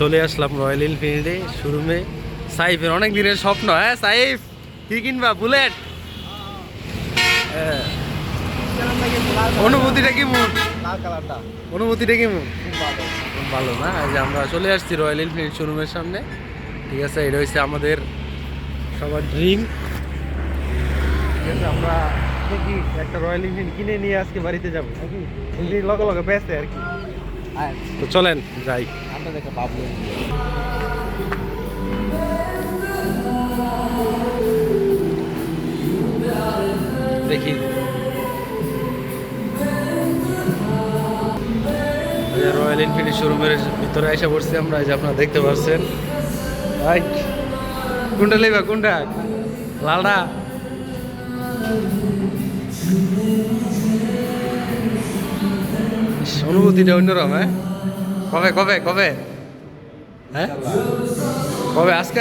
চলে আসলাম রয়্যাল এনফিল্ডে শোরুমে। সাইফের অনেক দিনের স্বপ্ন। হ্যাঁ সাইফ, কি কিনবা? বুলেট? অনুভূতিটা কেমন? অনুভূতিটা কেমন? খুব ভালো না? এই যে আমরা চলে আসছি রয়্যাল এনফিল্ড শোরুমের সামনে, ঠিক আছে। এটা হচ্ছে আমাদের সবার ড্রিম, ঠিক আছে। আমরা দেখি একটা রয়্যাল এনফিল্ড কিনে নিয়ে আজকে বাড়িতে যাবো নাকি, লগে লগে বেঁচে আর কি। তো চলেন যাই। আমরা দেখা বাবলু দেখি। রয়্যাল এনফিল্ড শোরুমের ভিতরে এসে পড়ছি আমরা, এই যে আপনারা দেখতে পাচ্ছেন। কোনটা লেবা? কোনটা? লালটা? অনুভূতিটা অন্যরকম। হ্যাঁ, কবে কবে কবে? হ্যাঁ কবে? আজকে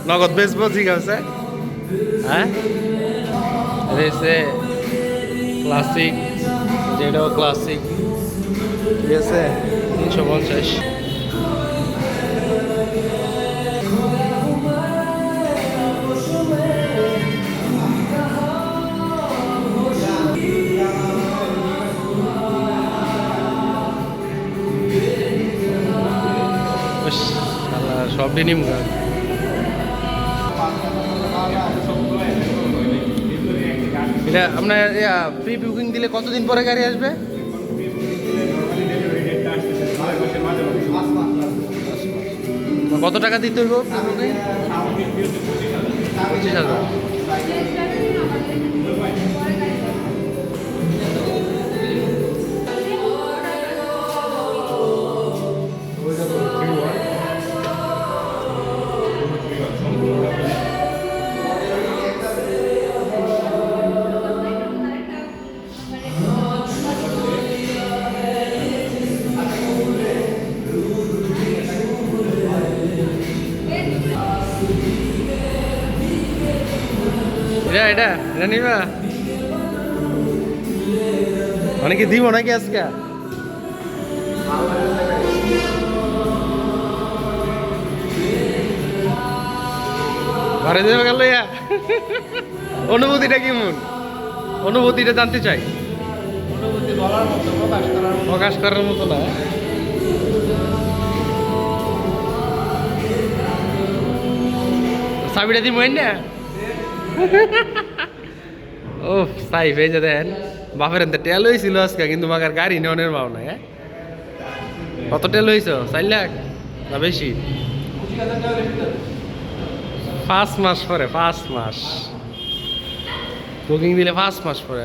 নগদ বেচবো, ঠিক আছে। হ্যাঁ রয়েছে ক্লাসিক, যেটাও ক্লাসিক, ঠিক আছে। 350। সব ডিনিম গাছ। এটা আপনার প্রি বুকিং দিলে কতদিন পরে গাড়ি আসবে? কত টাকা দিতে হইব? 25,000। এটা এটা এটা নিবা? অনেকে দিব নাকি আজকে? ঘরে দেবে গেল। অনুভূতিটা কেমন? অনুভূতিটা জানতে চাই। অনুভূতি বলার মতো, প্রকাশ করার মতো না। চাবিটা দিব না? ও সাইফ, এই যে দেন বাপের এনতে টেল হয়েছিল আজকে, কিন্তু মাগার গাড়ি নেওয়ার ভাব নাই। হ্যাঁ, কত টেল হয়েছ? 4 লাখ না বেশি? 5 মাস পরে, 5 মাস বুকিং দিলে 5 মাস পরে।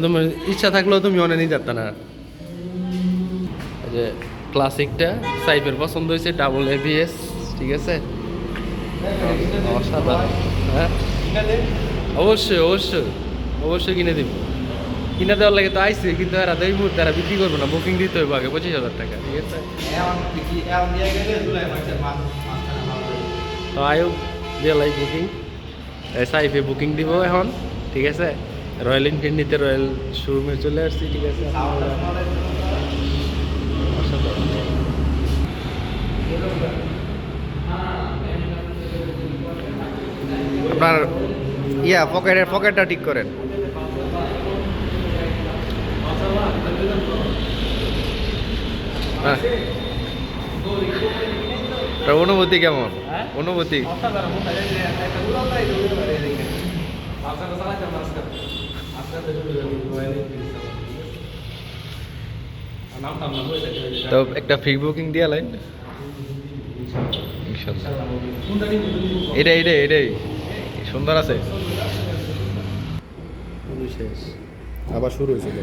তোমার ইচ্ছা থাকলেও তুমি অনেক নিয়ে যাত না। এই যে ক্লাসিকটা সাইফের পছন্দ হয়েছে, ডাবল ABS, ঠিক আছে। অসাধারণ। হ্যাঁ অবশ্যই অবশ্যই অবশ্যই কিনে দিব। কিনে দেওয়ার লাগে তো আইসি, কিন্তু এরা তো এই মুহূর্তে এরা বিক্রি করবো না, বুকিং দিতে হবে আগে 25,000 টাকা, ঠিক আছে। তো আয়ু দিয়ালাই বুকিং, সাইফে বুকিং দিব এখন, ঠিক আছে। রয়্যাল এনফিল্ডে রয়্যাল শোরুমে চলে আসছি, ঠিক আছে। আপনার পকেটটা ঠিক করেন। অনুভূতি কেমন? অনুভূতি তো একটা ফ্রি বুকিং দিয়ে লাইন। এটাই এটাই এটাই সুন্দর আছে। আবার শুরু হয়েছিল।